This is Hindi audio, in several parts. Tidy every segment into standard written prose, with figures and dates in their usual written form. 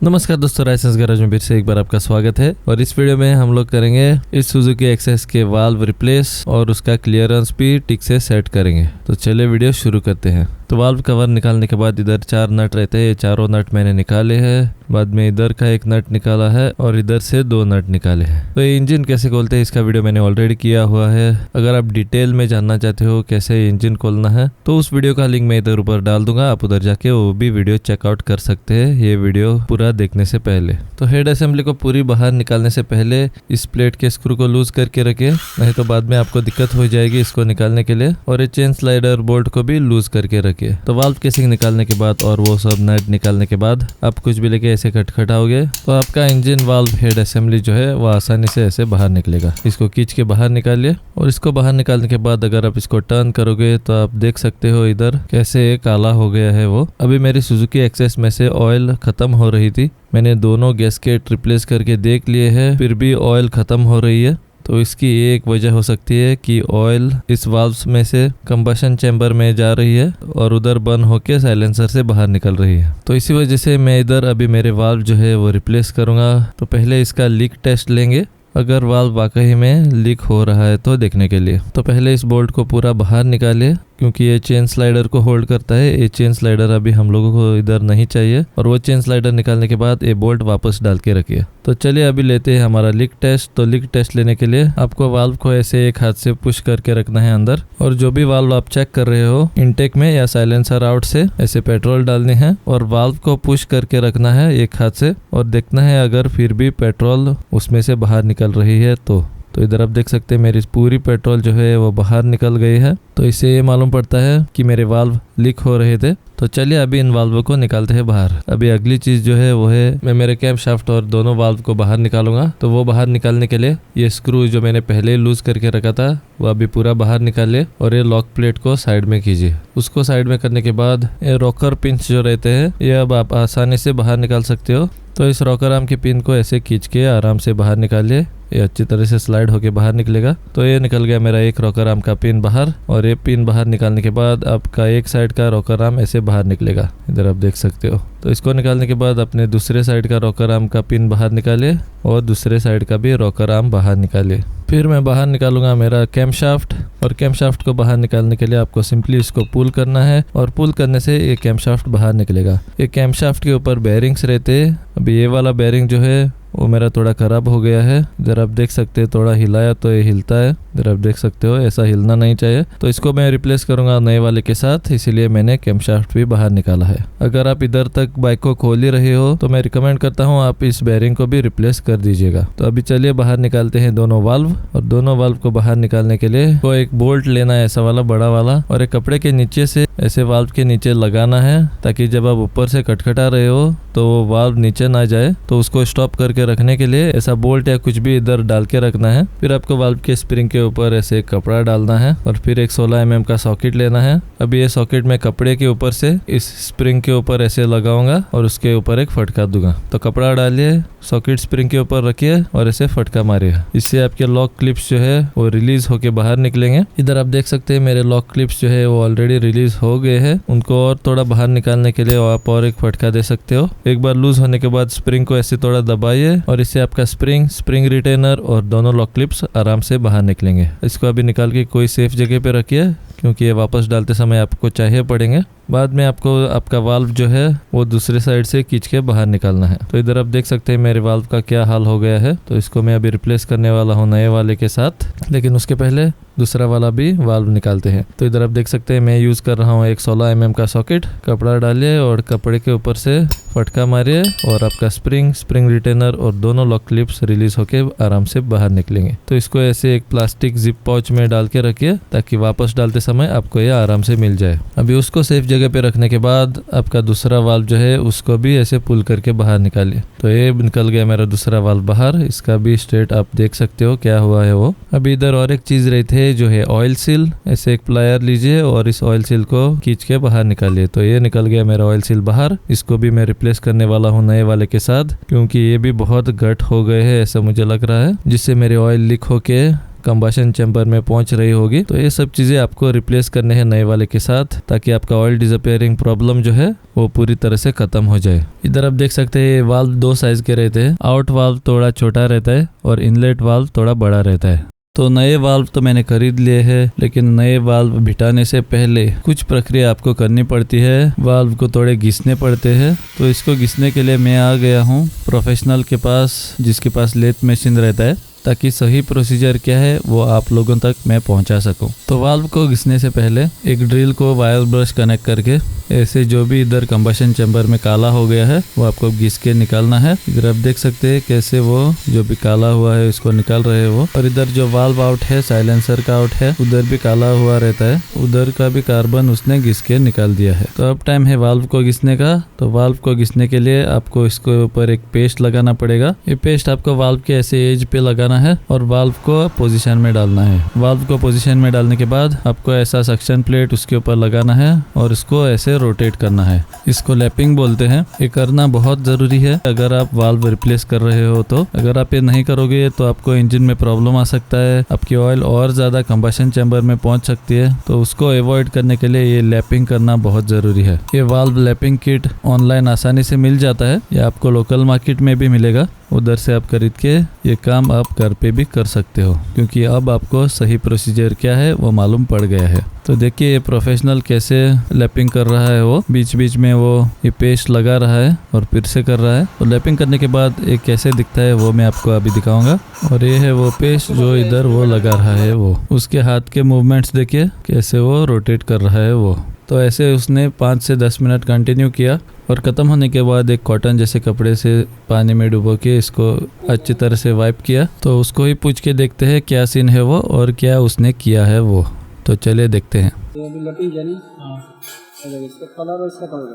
नमस्कार दोस्तों, लाइसेंस गैराज में फिर से एक बार आपका स्वागत है। और इस वीडियो में हम लोग करेंगे इस सुजुकी एक्सेस के वाल्व रिप्लेस और उसका क्लियरेंस भी ठीक से सेट करेंगे। तो चलिए वीडियो शुरू करते हैं। तो वाल्व कवर निकालने के बाद इधर 4 नट रहते हैं, ये चारों नट मैंने निकाले हैं। बाद में इधर का एक नट निकाला है और इधर से 2 नट निकाले हैं। तो ये इंजन कैसे खोलते हैं इसका वीडियो मैंने ऑलरेडी किया हुआ है। अगर आप डिटेल में जानना चाहते हो कैसे इंजन खोलना है तो उस वीडियो का लिंक मैं इधर ऊपर डाल दूंगा, आप उधर जाके वो भी वीडियो चेकआउट कर सकते हैं ये वीडियो पूरा देखने से पहले। तो हेड असेंबली को पूरी बाहर निकालने से पहले इस प्लेट के स्क्रू को लूज करके रखिए, नहीं तो बाद में आपको दिक्कत हो जाएगी इसको निकालने के लिए। और ये चेन स्लाइडर बोल्ट को भी लूज करके रखिए। तो वाल्व केसिंग निकालने के बाद और वो सब नट निकालने के बाद आप कुछ भी लेके ऐसे खटखटाओगे तो आपका इंजन वाल्व हेड असेंबली जो है वो आसानी से ऐसे बाहर निकलेगा। इसको खींच के बाहर निकालिए और इसको बाहर निकालने के बाद अगर आप इसको टर्न करोगे तो आप देख सकते हो इधर कैसे काला हो गया है वो। अभी मेरी सुजुकी एक्सेस में से ऑयल खत्म हो रही थी, मैंने दोनों गैस्केट रिप्लेस करके देख लिए हैं, फिर भी ऑयल खत्म हो रही है। तो इसकी एक वजह हो सकती है कि ऑयल इस वाल्व्स में से कंबशन चैम्बर में जा रही है और उधर बर्न होके साइलेंसर से बाहर निकल रही है। तो इसी वजह से मैं इधर अभी मेरे वाल्व जो है वो रिप्लेस करूंगा। तो पहले इसका लीक टेस्ट लेंगे, अगर वाल्व वाकई में लीक हो रहा है तो देखने के लिए। तो पहले इस बोल्ट को पूरा बाहर निकालिए क्योंकि ये चेन स्लाइडर को होल्ड करता है। ये चेन स्लाइडर अभी हम लोगों को इधर नहीं चाहिए और वो चेन स्लाइडर निकालने के बाद ये बोल्ट वापस डाल के रखिए। तो चलिए अभी लेते हैं हमारा लीक टेस्ट। तो लीक टेस्ट लेने के लिए आपको वाल्व को ऐसे एक हाथ से पुश करके रखना है अंदर, और जो भी वाल्व आप चेक कर रहे हो इनटेक में या साइलेंसर आउट से ऐसे पेट्रोल डालनी है और वाल्व को पुश करके रखना है एक हाथ से और देखना है अगर फिर भी पेट्रोल उसमें से बाहर निकल रही है तो इधर आप देख सकते हैं मेरी पूरी पेट्रोल जो है वो बाहर निकल गई है। तो इससे ये मालूम पड़ता है कि मेरे वाल्व लीक हो रहे थे। तो चलिए अभी इन वाल्वों को निकालते हैं बाहर। अभी अगली चीज जो है वो है मैं मेरे कैम शाफ्ट और दोनों वाल्व को बाहर निकालूंगा। तो वो बाहर निकालने के लिए ये स्क्रू जो मैंने पहले ही लूज करके रखा था वो अभी पूरा बाहर निकालिए और ये लॉक प्लेट को साइड में कीजिए। उसको साइड में करने के बाद ये रॉकर पिंच जो रहते हैं ये अब आप आसानी से बाहर निकाल सकते हो। तो इस रॉकर आर्म की पिन को ऐसे खींच के आराम से बाहर निकालिए, ये अच्छी तरह से स्लाइड होके बाहर निकलेगा। तो ये निकल गया मेरा एक रॉकर आर्म का पिन बाहर। और ये पिन बाहर निकालने के बाद आपका एक साइड का रॉकर आर्म ऐसे बाहर निकलेगा, इधर आप देख सकते हो। तो इसको निकालने के बाद अपने दूसरे साइड का रॉकर आर्म का पिन बाहर निकालिए और दूसरे साइड का भी रॉकर आर्म बाहर निकालिए। फिर मैं बाहर निकालूंगा मेरा कैम शाफ्ट, और कैम शाफ्ट को बाहर निकालने के लिए आपको सिंपली इसको पुल करना है और पुल करने से ये कैम शाफ्ट बाहर निकलेगा। ये कैम शाफ्ट के ऊपर बेयरिंग्स रहते हैं। अभी ये वाला बेयरिंग जो है वो मेरा थोड़ा खराब हो गया है, इधर आप देख सकते हैं थोड़ा हिलाया तो ये हिलता है, इधर आप देख सकते हो ऐसा हिलना नहीं चाहिए। तो इसको मैं रिप्लेस करूंगा नए वाले के साथ, इसीलिए मैंने कैम शाफ्ट भी बाहर निकाला है। अगर आप इधर तक बाइक को खोल ही रहे हो तो मैं रिकमेंड करता हूँ आप इस बेयरिंग को भी रिप्लेस कर दीजिएगा। तो अभी चलिए बाहर निकालते हैं दोनों वाल्व। और दोनों वाल्व को बाहर निकालने के लिए को एक बोल्ट लेना है ऐसा वाला बड़ा वाला, और एक कपड़े के नीचे से ऐसे वाल्व के नीचे लगाना है ताकि जब आप ऊपर से खटखटा रहे हो तो वो वाल्व नीचे ना जाए। तो उसको स्टॉप करके रखने के लिए ऐसा बोल्ट या कुछ भी इधर डाल के रखना है। फिर आपको वाल्व के स्प्रिंग के ऊपर ऐसे कपड़ा डालना है और फिर एक 16 mm का सॉकेट लेना है। अभी ये सॉकेट मैं कपड़े के ऊपर से इस स्प्रिंग के ऊपर ऐसे लगाऊंगा और उसके ऊपर एक फटका दूंगा। तो कपड़ा डालिए, सॉकेट स्प्रिंग के ऊपर रखिए और ऐसे फटका मारिए। इससे आपके लॉक क्लिप्स जो है वो रिलीज होके बाहर निकलेंगे। इधर आप देख सकते हैं मेरे लॉक क्लिप्स जो है वो ऑलरेडी रिलीज हो गए हैं। उनको और थोड़ा बाहर निकालने के लिए आप और एक फटका दे सकते हो। एक बार लूज होने के बाद स्प्रिंग को ऐसे थोड़ा दबाइए और इससे आपका स्प्रिंग रिटेनर और दोनों लॉक क्लिप्स आराम से बाहर निकलेंगे। इसको अभी निकाल के कोई सेफ जगह पे रखिए क्योंकि ये वापस डालते समय आपको चाहिए पड़ेंगे। बाद में आपको आपका वाल्व जो है वो दूसरे साइड से खींच के बाहर निकालना है। तो इधर आप देख सकते हैं मेरे वाल्व का क्या हाल हो गया है। तो इसको मैं अभी रिप्लेस करने वाला हूँ नए वाले के साथ, लेकिन उसके पहले दूसरा वाला भी वाल्व निकालते हैं। तो इधर आप देख सकते हैं मैं यूज कर रहा हूँ एक 16 mm का सॉकेट। कपड़ा डालिए और कपड़े के ऊपर से फटका मारिए और आपका स्प्रिंग रिटेनर और दोनों लॉक क्लिप्स रिलीज होके आराम से बाहर निकलेंगे। तो इसको ऐसे एक प्लास्टिक जिप पाउच में डाल के रखिए ताकि वापस डालते समय आपको ये आराम से मिल जाए। अभी उसको सेफ जगह पे रखने के बाद आपका दूसरा वाल्व जो है उसको भी ऐसे पुल करके बाहर निकालिए। तो ये निकल गया मेरा दूसरा वाल्व बाहर। इसका भी स्टेट आप देख सकते हो क्या हुआ है वो। अभी इधर और एक चीज रहती है जो है ऑयल सील। ऐसे एक प्लायर लीजिए और इस ऑयल सील को खींच के बाहर निकालिए। तो ये निकल गया मेरा ऑयल सील बाहर। इसको भी मैं रिप्लेस करने वाला हूँ नए वाले के साथ क्योंकि ये भी बहुत घट हो गए हैं ऐसा मुझे लग रहा है, जिससे मेरे ऑयल लीक होके कंबशन चैम्बर में पहुंच रही होगी। तो ये सब चीजें आपको रिप्लेस करने हैं नए वाले के साथ, ताकि आपका ऑयल डिसअपियरिंग प्रॉब्लम जो है वो पूरी तरह से खत्म हो जाए। इधर आप देख सकते हैं वाल्व दो साइज के रहते हैं। आउट वाल्व थोड़ा छोटा रहता है और इनलेट वाल्व थोड़ा बड़ा रहता है। तो नए वाल्व तो मैंने खरीद लिए हैं, लेकिन नए वाल्व भिटाने से पहले कुछ प्रक्रिया आपको करनी पड़ती है। वाल्व को थोड़े घिसने पड़ते हैं। तो इसको घिसने के लिए मैं आ गया हूँ प्रोफेशनल के पास, जिसके पास लेथ मशीन रहता है, ताकि सही प्रोसीजर क्या है वो आप लोगों तक मैं पहुंचा सकूं। तो वाल्व को घिसने से पहले एक ड्रिल को वायर ब्रश कनेक्ट करके ऐसे जो भी इधर कंबशन चैम्बर में काला हो गया है वो आपको घिस के निकालना है। इधर आप देख सकते हैं कैसे वो जो भी काला हुआ है इसको निकाल रहे हैं वो। और इधर जो वाल्व आउट है, साइलेंसर का आउट है, उधर भी काला हुआ रहता है, उधर का भी कार्बन उसने घिस के निकाल दिया है। तो अब टाइम है वाल्व को घिसने का। तो वाल्व को घिसने के लिए आपको इसके ऊपर एक पेस्ट लगाना पड़ेगा। ये पेस्ट आपको वाल्व के ऐसे एज पे लगाना है और वाल्व को पोजीशन में डालना है। वाल्व को पोजीशन में डालने के बाद आपको ऐसा सक्शन प्लेट उसके ऊपर लगाना है और इसको ऐसे रोटेट करना है। इसको लैपिंग बोलते हैं। ये करना बहुत जरूरी है अगर आप वाल्व रिप्लेस कर रहे हो। तो अगर आप ये नहीं करोगे तो आपको इंजन में प्रॉब्लम आ सकता है, आपकी ऑयल और ज्यादा कंबशन चैम्बर में पहुंच सकती है। तो उसको अवॉइड करने के लिए ये लैपिंग करना बहुत जरूरी है। ये वाल्व लैपिंग किट ऑनलाइन आसानी से मिल जाता है या आपको लोकल मार्केट में भी मिलेगा। उधर से आप खरीद के ये काम आप घर पे भी कर सकते हो, क्योंकि अब आपको सही प्रोसीजर क्या है वो मालूम पड़ गया है। तो देखिए ये प्रोफेशनल कैसे लैपिंग कर रहा है। वो बीच बीच में वो ये पेस्ट लगा रहा है और फिर से कर रहा है। तो लैपिंग करने के बाद ये कैसे दिखता है वो मैं आपको अभी दिखाऊंगा। और ये है वो पेस्ट जो इधर वो लगा रहा है। वो उसके हाथ के मूवमेंट्स देखिए कैसे वो रोटेट कर रहा है वो। तो ऐसे उसने 5 से 10 मिनट कंटिन्यू किया और ख़त्म होने के बाद एक कॉटन जैसे कपड़े से पानी में डुबो के इसको अच्छी तरह से वाइप किया। तो उसको ही पूछ के देखते हैं क्या सीन है वो और क्या उसने किया है वो। तो चलिए देखते हैं। तो अभी लैपिंग किया नहीं। इसका कलर और इसका कलर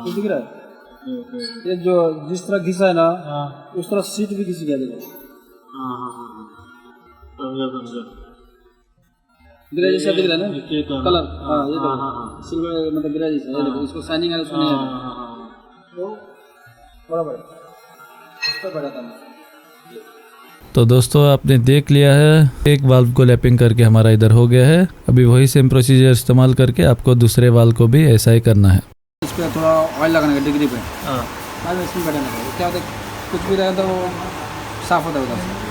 तो दिख रहा है। ये जो जिस तरह घिसा है ना उस तरह सीट भी घिस गया ग्रे जैसा दिख रहा है ना कलर। ये सिल्वर मतलब ग्रे जैसा। ये देखो इसको शाइनिंग है, उसको नहीं है तो बराबर इसका बड़ा काम है। तो दोस्तों आपने देख लिया है, एक वाल्व को लैपिंग करके हमारा इधर हो गया है। अभी वही सेम प्रोसीजर इस्तेमाल करके आपको दूसरे वाल्व को भी ऐसा ही करना है। इस पर थोड़ा ऑयल लगाने का डिग्री पे बाद में इसमें बैठने का क्या होता है, कुछ भी रहेगा तो वो साफ होता है उधर से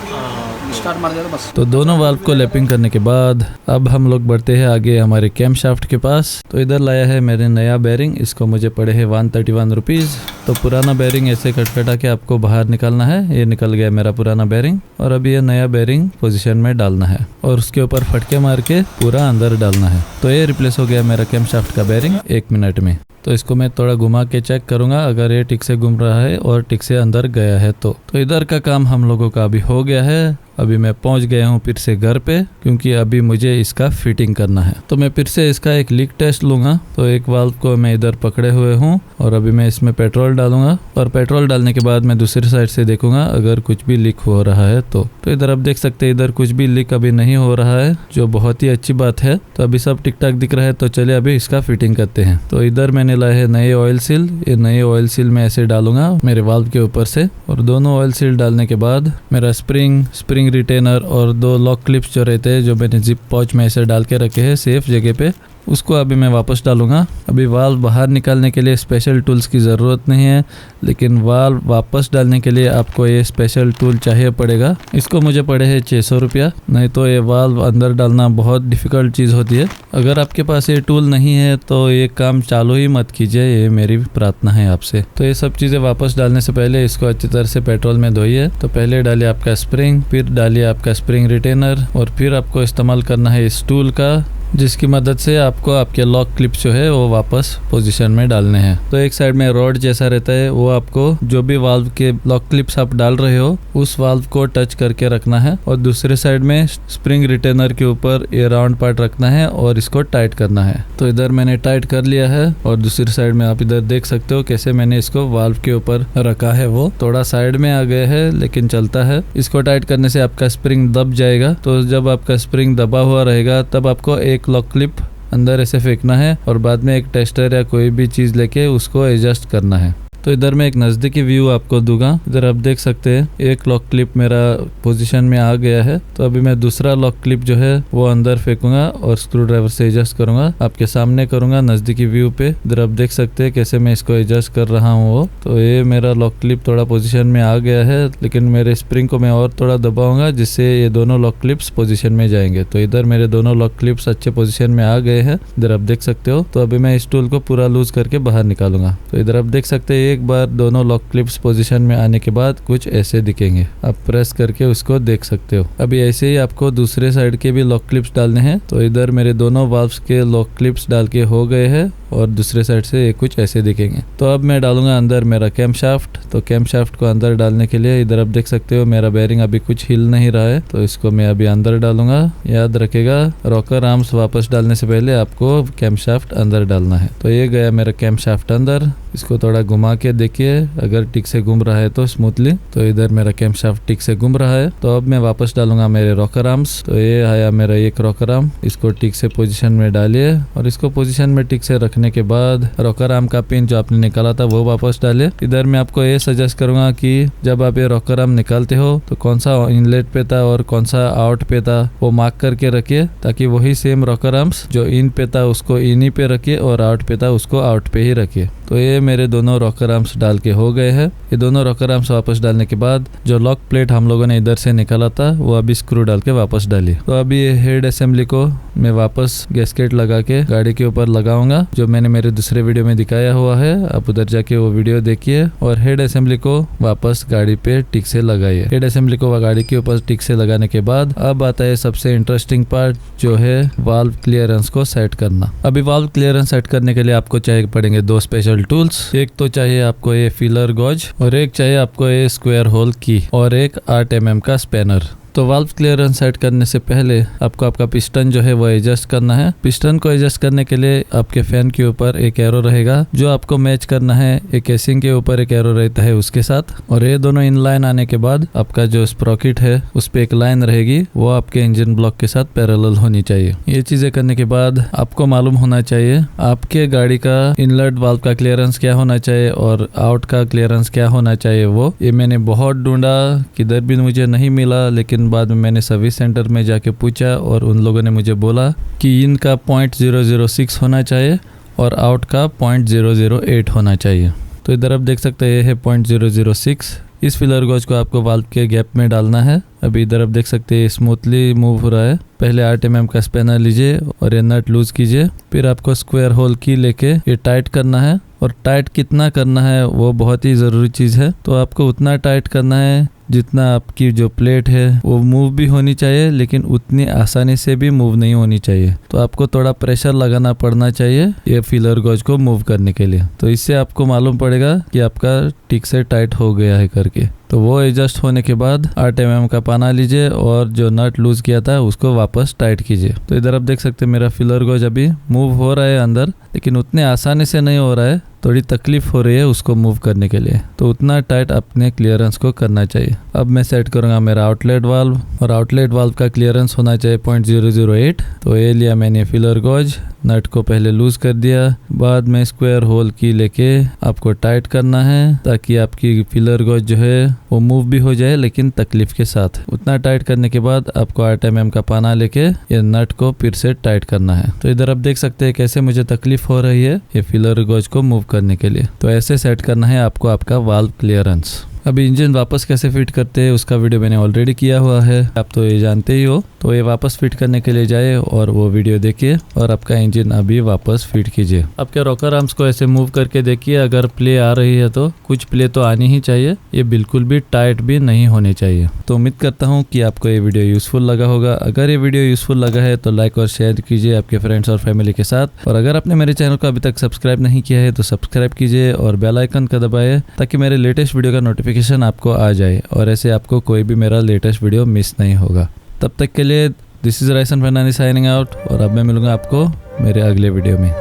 स्टार्ट मार दिया तो बस। तो दोनों वाल्व को लैपिंग करने के बाद अब हम लोग बढ़ते हैं आगे हमारे कैम शाफ्ट के पास। तो इधर लाया है मेरे नया बैरिंग। इसको मुझे पड़े हैं 131 रुपीज़। तो पुराना बैरिंग ऐसे खटखटा के आपको बाहर निकालना है। ये निकल गया मेरा पुराना बैरिंग और अब ये नया बैरिंग पोजीशन में डालना है और उसके ऊपर फटके मार के पूरा अंदर डालना है। तो ये रिप्लेस हो गया मेरा कैम शाफ्ट का बैरिंग 1 मिनट में। तो इसको मैं थोड़ा घुमा के चेक करूंगा, अगर ये ठीक से घूम रहा है और ठीक से अंदर गया है तो इधर का काम हम लोगों का अभी हो गया है। अभी मैं पहुंच गया हूं फिर से घर पे, क्योंकि अभी मुझे इसका फिटिंग करना है। तो मैं फिर से इसका एक लीक टेस्ट लूंगा। तो एक वाल्व को मैं इधर पकड़े हुए हूं और अभी मैं इसमें पेट्रोल डालूंगा और पेट्रोल डालने के बाद मैं दूसरी साइड से देखूंगा अगर कुछ भी लीक हो रहा है तो इधर आप देख सकते हैं इधर कुछ भी लीक अभी नहीं हो रहा है, जो बहुत ही अच्छी बात है। तो अभी सब ठीक ठाक दिख रहा है। तो चलिए अभी इसका फिटिंग करते हैं। तो इधर मैंने लाए है नए ऑयल सील। ये नए ऑयल सील में ऐसे डालूंगा मेरे वाल्व के ऊपर से और दोनों ऑयल सील डालने के बाद मेरा स्प्रिंग रिटेनर और 2 लॉक क्लिप्स जो रहते हैं जो मैंने जिप पाउच में ऐसे डाल के रखे हैं सेफ जगह पे, उसको अभी मैं वापस डालूंगा। अभी वाल्व बाहर निकालने के लिए स्पेशल टूल्स की ज़रूरत नहीं है, लेकिन वाल्व वापस डालने के लिए आपको ये स्पेशल टूल चाहिए पड़ेगा। इसको मुझे पड़े हैं 600 रुपया। नहीं तो ये वाल्व अंदर डालना बहुत डिफ़िकल्ट चीज़ होती है। अगर आपके पास ये टूल नहीं है तो ये काम चालू ही मत कीजिए, ये मेरी प्रार्थना है आपसे। तो ये सब चीज़ें वापस डालने से पहले इसको अच्छी तरह से पेट्रोल में धोइए। तो पहले डालिए आपका स्प्रिंग, फिर डालिए आपका स्प्रिंग रिटेनर और फिर आपको इस्तेमाल करना है इस टूल का, जिसकी मदद से आपको आपके लॉक क्लिप्स जो है वो वापस पोजीशन में डालने हैं। तो एक साइड में रॉड जैसा रहता है, वो आपको जो भी वाल्व के लॉक क्लिप्स आप डाल रहे हो उस वाल्व को टच करके रखना है और दूसरे साइड में स्प्रिंग रिटेनर के ऊपर ये राउंड पार्ट रखना है और इसको टाइट करना है। तो इधर मैंने टाइट कर लिया है और दूसरी साइड में आप इधर देख सकते हो कैसे मैंने इसको वाल्व के ऊपर रखा है। वो थोड़ा साइड में आ गया है लेकिन चलता है। इसको टाइट करने से आपका स्प्रिंग दब जाएगा। तो जब आपका स्प्रिंग दबा हुआ रहेगा तब आपको एक लॉक क्लिप अंदर ऐसे फेंकना है और बाद में एक टेस्टर या कोई भी चीज़ लेके उसको एडजस्ट करना है। तो इधर मैं एक नज़दीकी व्यू आपको दूंगा। इधर आप देख सकते हैं एक लॉक क्लिप मेरा पोजीशन में आ गया है। तो अभी मैं दूसरा लॉक क्लिप जो है वो अंदर फेंकूंगा और स्क्रू ड्राइवर से एडजस्ट करूंगा, आपके सामने करूंगा नज़दीकी व्यू पे। इधर आप देख सकते हैं कैसे मैं इसको एडजस्ट कर रहा हूँ वो। तो ये मेरा लॉक क्लिप थोड़ा पोजीशन में आ गया है, लेकिन मेरे स्प्रिंग को मैं और थोड़ा दबाऊंगा जिससे ये दोनों लॉक क्लिप्स पोजीशन में जाएंगे। तो इधर मेरे दोनों लॉक क्लिप्स अच्छे पोजीशन में आ गए हैं, इधर आप देख सकते हो। तो अभी मैं इस टूल को पूरा लूज करके बाहर निकालूंगा। तो इधर आप देख सकते हैं एक बार दोनों लॉक क्लिप्स पोजीशन में आने के बाद कुछ ऐसे दिखेंगे, आप प्रेस करके उसको देख सकते हो। अभी ऐसे ही आपको दूसरे साइड के भी लॉक क्लिप्स डालने हैं। तो इधर मेरे दोनों वाल्व्स के लॉक क्लिप्स डाल के हो गए हैं और दूसरे साइड से ये कुछ ऐसे दिखेंगे। तो अब मैं डालूंगा अंदर मेरा कैम शाफ्ट। तो कैम शाफ्ट को अंदर डालने के लिए इधर आप देख सकते हो मेरा बेयरिंग अभी कुछ हिल नहीं रहा है, तो इसको मैं अभी अंदर डालूंगा। याद रखेगा रॉकर आर्म्स वापस डालने से पहले आपको कैम शाफ्ट अंदर डालना है। तो ये गया मेरा कैम शाफ्ट अंदर। इसको थोड़ा घुमा के देखिए, अगर ठीक से घूम रहा है तो स्मूथली। तो इधर मेरा कैम शाफ्ट ठीक से घूम रहा है। तो अब मैं वापस डालूंगा मेरे रॉकर आर्म्स। तो ये आया मेरा एक रॉकर आर्म, इसको ठीक से पोजीशन में डालिए और इसको पोजीशन में ठीक से रखने के बाद रॉकर आर्म का पिन जो आपने निकाला था वो वापस डालिए। इधर मैं आपको ये सजेस्ट करूंगा कि जब आप ये रॉकर आर्म निकालते हो तो कौन सा इनलेट पे था और कौन सा आउट पे था वो मार्क करके रखिए, ताकि वही सेम रॉकर आर्म्स जो इन पे था उसको इन ही पे रखिए और आउट पे था उसको आउट पे ही रखिए। तो ये मेरे दोनों रॉकर आर्म्स डाल के हो गए हैं। ये दोनों रॉकर आर्म्स वापस डालने के बाद जो लॉक प्लेट हम लोगों ने इधर से निकाला था वो अभी स्क्रू डाल के वापस डालिए। तो अभी ये हेड असेंबली को मैं वापस गैस्केट लगा के गाड़ी के ऊपर लगाऊंगा, जो मैंने मेरे दूसरे वीडियो में दिखाया हुआ है। आप उधर जाके वो वीडियो देखिए और हेड असेंबली को वापस गाड़ी पे टिक से लगाइए। हेड असेंबली को गाड़ी के ऊपर टिक से लगाने के बाद अब आता है सबसे इंटरेस्टिंग पार्ट, जो है वाल्व क्लियरेंस को सेट करना। अभी वाल्व क्लियरेंस सेट करने के लिए आपको चाहिए पड़ेंगे दो स्पेशल टूल्स। एक तो चाहिए आपको ये फिलर गॉज और एक चाहिए आपको ये स्क्वायर होल की और एक 8 mm का स्पैनर। तो वाल्व क्लियरेंस सेट करने से पहले आपको आपका पिस्टन जो है वो एडजस्ट करना है। पिस्टन को एडजस्ट करने के लिए आपके फैन के ऊपर एक एरो रहेगा जो आपको मैच करना है। एक केसिंग के ऊपर एक एरो रहता है उसके साथ, और ये दोनों इन लाइन आने के बाद आपका जो स्प्रॉकेट है उस पे एक लाइन रहेगी, वो आपके इंजन ब्लॉक के साथ पैरेलल होनी चाहिए। ये चीजें करने के बाद आपको मालूम होना चाहिए आपके गाड़ी का इनलेट वाल्व का क्लियरेंस क्या होना चाहिए और आउट का क्लियरेंस क्या होना चाहिए। वो ये मैंने बहुत ढूंढा, किधर भी मुझे नहीं मिला, लेकिन बाद में मैंने सर्विस सेंटर में जाके पूछा और उन लोगों ने मुझे बोला कि इनका 0.006 होना चाहिए और आउट का 0.008 होना चाहिए। तो इधर आप देख सकते हैं ये है 0.006। इस फिलर गॉज को आपको वाल्व के गैप में डालना है। अभी इधर आप देख सकते हैं स्मूथली मूव हो रहा है। पहले 8 mm का स्पैनर लीजिए और ये नट लूज कीजिए, फिर आपको स्क्वायर होल की लेके ये टाइट करना है। और टाइट कितना करना है वो बहुत ही ज़रूरी चीज़ है। तो आपको उतना टाइट करना है जितना आपकी जो प्लेट है वो मूव भी होनी चाहिए, लेकिन उतनी आसानी से भी मूव नहीं होनी चाहिए। तो आपको थोड़ा प्रेशर लगाना पड़ना चाहिए ये फिलर गॉज को मूव करने के लिए। तो इससे आपको मालूम पड़ेगा कि आपका ठीक से टाइट हो गया है करके। तो वो एडजस्ट होने के बाद 8 mm का पाना लीजिए और जो नट लूज किया था उसको वापस टाइट कीजिए। तो इधर आप देख सकते हैं मेरा फिलर गॉज अभी मूव हो रहा है अंदर, लेकिन उतने आसानी से नहीं हो रहा है, थोड़ी तकलीफ हो रही है उसको मूव करने के लिए। तो उतना टाइट अपने क्लियरेंस को करना चाहिए। अब मैं सेट करूंगा मेरा आउटलेट वाल्व, और आउटलेट वाल्व का क्लियरेंस होना चाहिए 0.008। तो ये लिया मैंने फिलर गॉज, नट को पहले लूज कर दिया, बाद में स्क्वायर होल की लेके आपको टाइट करना है ताकि आपकी फिलर गॉज जो है वो मूव भी हो जाए, लेकिन तकलीफ के साथ। उतना टाइट करने के बाद आपको 8 mm का पाना लेके ये नट को फिर से टाइट करना है। तो इधर आप देख सकते हैं कैसे मुझे तकलीफ हो रही है ये फिलर गॉज को मूव करने के लिए। तो ऐसे सेट करना है आपको आपका वाल्व क्लियरेंस। अभी इंजन वापस कैसे फिट करते हैं उसका वीडियो मैंने ऑलरेडी किया हुआ है, आप तो ये जानते ही हो। तो ये वापस फिट करने के लिए जाए और वो वीडियो देखिए और आपका इंजन अभी वापस फिट कीजिए। आपके रॉकर आर्म्स को ऐसे मूव करके देखिए, अगर प्ले आ रही है तो कुछ प्ले तो आनी ही चाहिए, ये बिल्कुल भी टाइट भी नहीं होनी चाहिए। तो उम्मीद करता हूँ कि आपको ये वीडियो यूजफुल लगा होगा। अगर ये वीडियो यूजफुल लगा है तो लाइक और शेयर कीजिए आपके फ्रेंड्स और फैमिली के साथ, और अगर आपने मेरे चैनल को अभी तक सब्सक्राइब नहीं किया है तो सब्सक्राइब कीजिए और बेल आइकन का दबाइए ताकि मेरे लेटेस्ट वीडियो का नोटिफिकेशन आपको आ जाए और ऐसे आपको कोई भी मेरा लेटेस्ट वीडियो मिस नहीं होगा। तब तक के लिए this is Rayson Fernandes signing out, और अब मैं मिलूंगा आपको मेरे अगले वीडियो में।